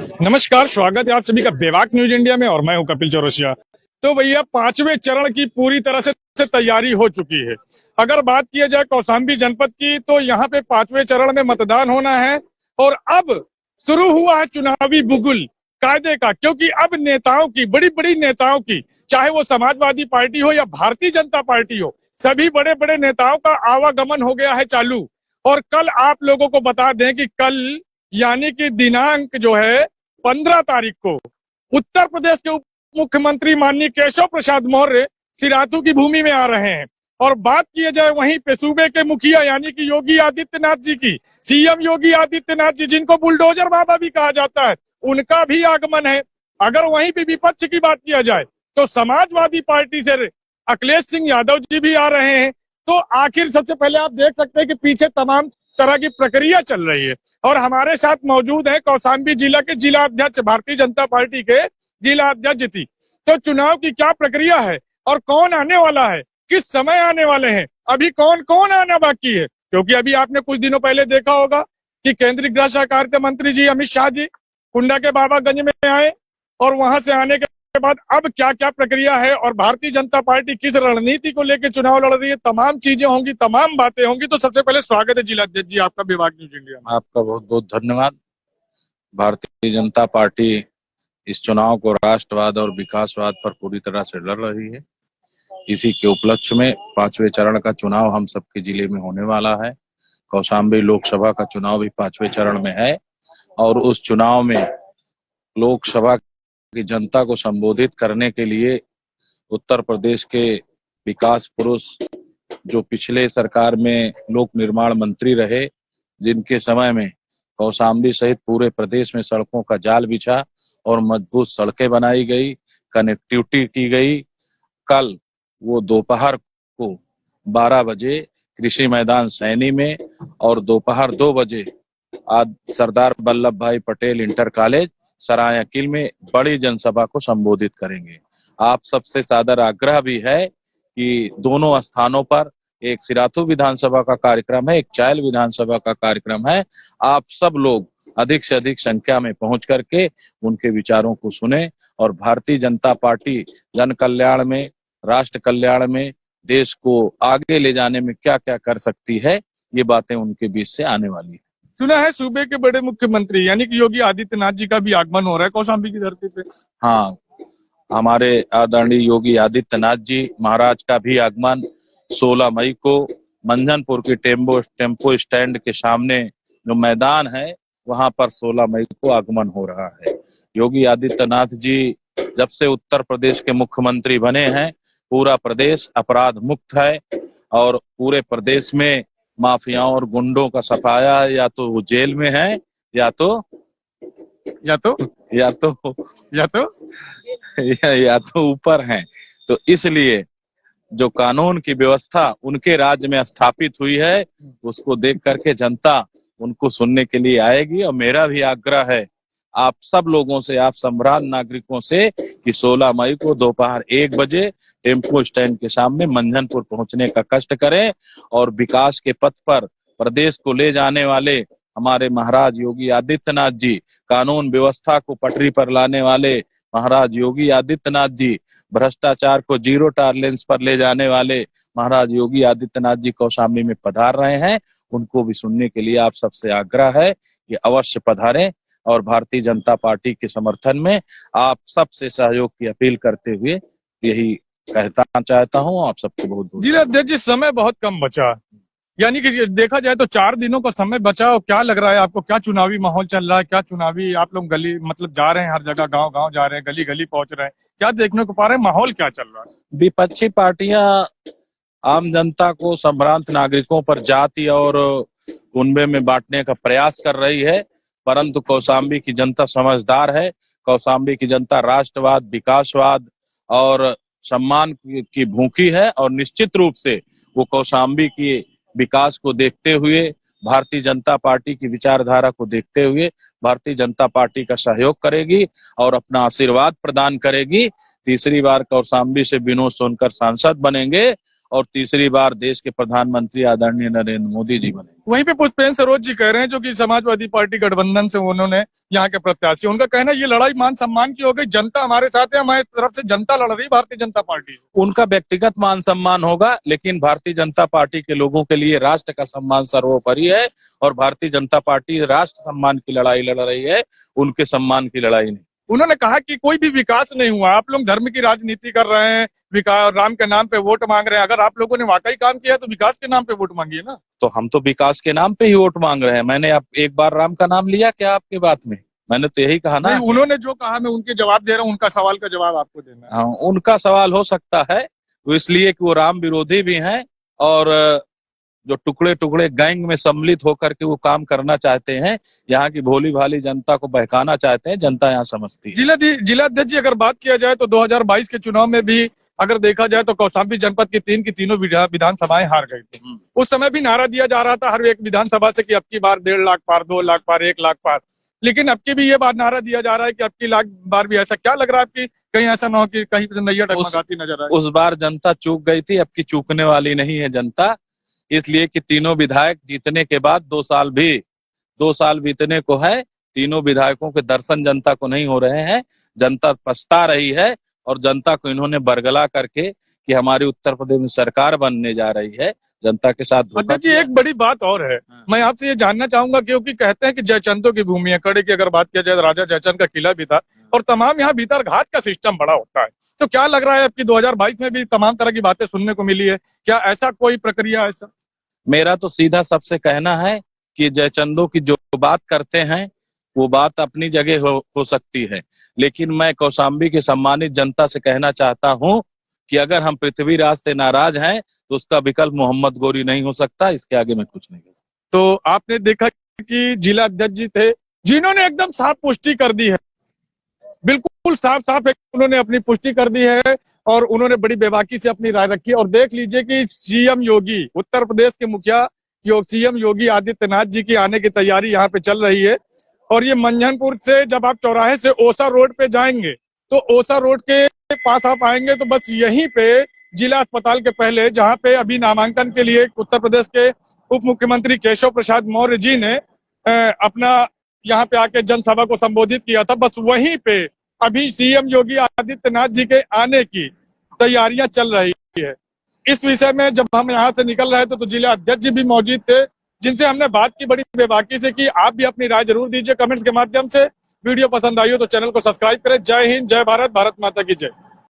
नमस्कार, स्वागत है आप सभी का बेबाक न्यूज इंडिया में और मैं हूं कपिल चौरसिया। तो भैया 5वें चरण की पूरी तरह से तैयारी हो चुकी है। अगर बात किया जाए कौशाम्बी जनपद की तो यहाँ पे 5वें चरण में मतदान होना है और अब शुरू हुआ है चुनावी बुगुल कायदे का, क्योंकि अब नेताओं की बड़ी बड़ी नेताओं की, चाहे वो समाजवादी पार्टी हो या भारतीय जनता पार्टी हो, सभी बड़े बड़े नेताओं का आवागमन हो गया है चालू। और कल आप लोगों को बता दें कि कल यानी कि दिनांक जो है 15 तारीख को उत्तर प्रदेश के उप मुख्यमंत्री माननीय केशव प्रसाद मौर्य सिराथू की भूमि में आ रहे हैं। और बात की जाए वहीं पे सूबे के मुखिया यानी कि योगी आदित्यनाथ जी की, सीएम योगी आदित्यनाथ जी जिनको बुलडोजर बाबा भी कहा जाता है, उनका भी आगमन है। अगर वहीं पे विपक्ष की बात किया जाए तो समाजवादी पार्टी से अखिलेश सिंह यादव जी भी आ रहे हैं। तो आखिर सबसे पहले आप देख सकते हैं कि पीछे तमाम तरह की प्रक्रिया चल रही है और हमारे साथ मौजूद है कौशाम्बी जिला के जिला अध्यक्ष, भारतीय जनता पार्टी के जिला अध्यक्ष जी। तो चुनाव की क्या प्रक्रिया है और कौन आने वाला है, किस समय आने वाले हैं, अभी कौन कौन आना बाकी है? क्योंकि अभी आपने कुछ दिनों पहले देखा होगा कि केंद्रीय गृह सहकारिता मंत्री जी अमित शाह जी कुंडा के बाबागंज में आए और वहां से आने के बाद अब क्या क्या प्रक्रिया है और भारतीय जनता पार्टी किस रणनीति को लेकर चुनाव लड़ रही है, तमाम चीजें होंगी, तमाम बातें होंगी। तो सबसे पहले स्वागत है जिला अध्यक्ष जी आपका विभाग न्यूज इंडिया में। आपका बहुत बहुत धन्यवाद। भारतीय जनता पार्टी इस चुनाव को राष्ट्रवाद और विकासवाद पर पूरी तरह से लड़ रही है। इसी के उपलक्ष्य में 5वें चरण का चुनाव हम सबके जिले में होने वाला है। कौशाम्बी लोकसभा का चुनाव भी 5वें चरण में है और उस चुनाव में लोकसभा की जनता को संबोधित करने के लिए उत्तर प्रदेश के विकास पुरुष, जो पिछले सरकार में लोक निर्माण मंत्री रहे, जिनके समय में कौशाम्बी सहित पूरे प्रदेश में सड़कों का जाल बिछा और मजबूत सड़कें बनाई गई, कनेक्टिविटी की गई। कल वो दोपहर को 12 बजे कृषि मैदान सैनी में और दोपहर 2 बजे आज सरदार वल्लभ भाई पटेल इंटर कॉलेज सरायकिल में बड़ी जनसभा को संबोधित करेंगे। आप सबसे सादर आग्रह भी है कि दोनों स्थानों पर एक सिराथू विधानसभा का कार्यक्रम है, एक चायल विधानसभा का कार्यक्रम है। आप सब लोग अधिक से अधिक संख्या में पहुंच करके उनके विचारों को सुने और भारतीय जनता पार्टी जन कल्याण में, राष्ट्र कल्याण में, देश को आगे ले जाने में क्या क्या कर सकती है, ये बातें उनके बीच से आने वाली है। सुना है सूबे के बड़े मुख्यमंत्री यानी कि योगी आदित्यनाथ जी का भी आगमन हो रहा है कौशाम्बी की धरती पे। हाँ, हमारे आदरणीय योगी आदित्यनाथ जी महाराज का भी आगमन 16 मई को मंझनपुर के टेम्पो स्टैंड के सामने जो मैदान है वहां पर 16 मई को आगमन हो रहा है। योगी आदित्यनाथ जी जब से उत्तर प्रदेश के मुख्यमंत्री बने हैं, पूरा प्रदेश अपराध मुक्त है और पूरे प्रदेश में माफियाओं और गुंडों का सफाया या तो वो जेल में है या तो या तो या तो या तो या तो ऊपर हैं। तो इसलिए जो कानून की व्यवस्था उनके राज्य में स्थापित हुई है, उसको देख करके जनता उनको सुनने के लिए आएगी। और मेरा भी आग्रह है आप सब लोगों से, आप सम्राट नागरिकों से, कि 16 मई को दोपहर 1 बजे टेम्पो स्टैंड के सामने मंझनपुर पहुंचने का कष्ट करें और विकास के पथ पर प्रदेश को ले जाने वाले हमारे महाराज योगी आदित्यनाथ जी, कानून व्यवस्था को पटरी पर लाने वाले महाराज योगी आदित्यनाथ जी, भ्रष्टाचार को जीरो टॉलरेंस पर ले जाने वाले महाराज योगी आदित्यनाथ जी कौशाम्बी में पधार रहे हैं। उनको भी सुनने के लिए आप सबसे आग्रह है कि अवश्य पधारें और भारतीय जनता पार्टी के समर्थन में आप सबसे सहयोग की अपील करते हुए यही कहना चाहता हूं। आप सबको बहुत बहुत जिला अध्यक्ष जी, समय बहुत कम बचा, यानी कि देखा जाए तो 4 दिनों का समय बचा। और क्या लग रहा है आपको, क्या चुनावी माहौल चल रहा है, क्या चुनावी आप लोग गली मतलब जा रहे हैं, हर जगह गांव गांव जा रहे हैं, गली गली पहुंच रहे हैं, क्या देखने को पा रहे हैं, माहौल क्या चल रहा है? विपक्षी पार्टियां आम जनता को, संभ्रांत नागरिकों पर जाति और कुनबे में बांटने का प्रयास कर रही है, परंतु कौशाम्बी की जनता समझदार है। कौशाम्बी की जनता राष्ट्रवाद, विकासवाद और सम्मान की भूखी है और निश्चित रूप से वो कौशाम्बी की विकास को देखते हुए, भारतीय जनता पार्टी की विचारधारा को देखते हुए भारतीय जनता पार्टी का सहयोग करेगी और अपना आशीर्वाद प्रदान करेगी। तीसरी बार कौशाम्बी से विनोद सोनकर सांसद बनेंगे और तीसरी बार देश के प्रधानमंत्री आदरणीय नरेंद्र मोदी जी बने। वहीं पे पुष्पेंद्र सरोज जी कह रहे हैं, जो कि समाजवादी पार्टी गठबंधन से उन्होंने यहाँ के प्रत्याशी, उनका कहना है ये लड़ाई मान सम्मान की हो गई, जनता हमारे साथ है, हमारी तरफ से जनता लड़ रही भारतीय जनता पार्टी से। उनका व्यक्तिगत मान सम्मान होगा, लेकिन भारतीय जनता पार्टी के लोगों के लिए राष्ट्र का सम्मान सर्वोपरि है और भारतीय जनता पार्टी राष्ट्र सम्मान की लड़ाई लड़ रही है, उनके सम्मान की लड़ाई नहीं। उन्होंने कहा कि कोई भी विकास नहीं हुआ, आप लोग धर्म की राजनीति कर रहे हैं, विकास राम के नाम पे वोट मांग रहे हैं। अगर आप लोगों ने वाकई काम किया तो विकास के नाम पे वोट मांगिए ना। तो हम तो विकास के नाम पे ही वोट मांग रहे हैं। मैंने अब एक बार राम का नाम लिया क्या आपकी बात में? मैंने तो यही कहा ना। उन्होंने जो कहा मैं उनके जवाब दे रहा हूँ, उनका सवाल का जवाब आपको देना है। हाँ, उनका सवाल हो सकता है, वो इसलिए कि वो राम विरोधी भी हैं और जो टुकड़े टुकड़े गैंग में सम्मिलित होकर के वो काम करना चाहते हैं, यहाँ की भोली भाली जनता को बहकाना चाहते हैं, जनता यहाँ समझती है। जिलाध्यक्ष जी, अगर बात किया जाए तो 2022 के चुनाव में भी अगर देखा जाए तो कौशाम्बी जनपद की तीनों विधानसभाएं हार गई थी। उस समय भी नारा दिया जा रहा था हर एक विधानसभा से कि अब की बार 1.5 लाख पार, 2 लाख पार, 1 लाख पार, लेकिन अब की भी ये बात नारा दिया जा रहा है कि अब की लाख बार भी। ऐसा क्या लग रहा है आपकी, कहीं ऐसा ना हो कि कहीं से नैया डगमगाती नजर आए? उस बार जनता चूक गई थी, अब की चूकने वाली नहीं है जनता, इसलिए कि तीनों विधायक जीतने के बाद 2 साल बीतने को है, तीनों विधायकों के दर्शन जनता को नहीं हो रहे हैं। जनता पछता रही है और जनता को इन्होंने बरगला करके कि हमारी उत्तर प्रदेश में सरकार बनने जा रही है, जनता के साथ धोखा अध्यक्ष जी, एक बड़ी बात और है, मैं आपसे ये जानना चाहूंगा, क्योंकि कहते हैं कि जयचंदों की भूमि है, कड़े की अगर बात किया जाए तो राजा जयचंद का किला भी था और तमाम यहाँ भीतर घात का सिस्टम बड़ा होता है, तो क्या लग रहा है आपकी 2022 में भी तमाम तरह की बातें सुनने को मिली है? क्या ऐसा कोई प्रक्रिया? ऐसा मेरा तो सीधा सबसे कहना है कि जयचंदों की जो बात करते हैं वो बात अपनी जगह हो सकती है, लेकिन मैं कौशाम्बी की सम्मानित जनता से कहना चाहता हूं कि अगर हम पृथ्वीराज से नाराज हैं तो उसका विकल्प मोहम्मद गोरी नहीं हो सकता। इसके आगे मैं कुछ नहीं कह सकता। तो आपने देखा कि जिला अध्यक्ष जी थे जिन्होंने एकदम साफ पुष्टि कर दी है, बिल्कुल साफ उन्होंने अपनी पुष्टि कर दी है और उन्होंने बड़ी बेबाकी से अपनी राय रखी। और देख लीजिए कि सीएम योगी, उत्तर प्रदेश के मुखिया सीएम योगी आदित्यनाथ जी की आने की तैयारी यहाँ पे चल रही है। और ये मंझनपुर से जब आप चौराहे से ओसा रोड पे जाएंगे तो ओसा रोड के पास आप आएंगे तो बस यहीं पे जिला अस्पताल के पहले, जहाँ पे अभी नामांकन के लिए उत्तर प्रदेश के उप मुख्यमंत्री केशव प्रसाद मौर्य जी ने अपना यहाँ पे आके जनसभा को संबोधित किया था, बस वहीं पे अभी सीएम योगी आदित्यनाथ जी के आने की तैयारियां चल रही है। इस विषय में जब हम यहाँ से निकल रहे थे तो जिला अध्यक्ष जी भी मौजूद थे, जिनसे हमने बात की बड़ी बेबाकी से कि आप भी अपनी राय जरूर दीजिए कमेंट्स के माध्यम से। वीडियो पसंद आई हो तो चैनल को सब्सक्राइब करें। जय हिंद, जय भारत, भारत माता की जय।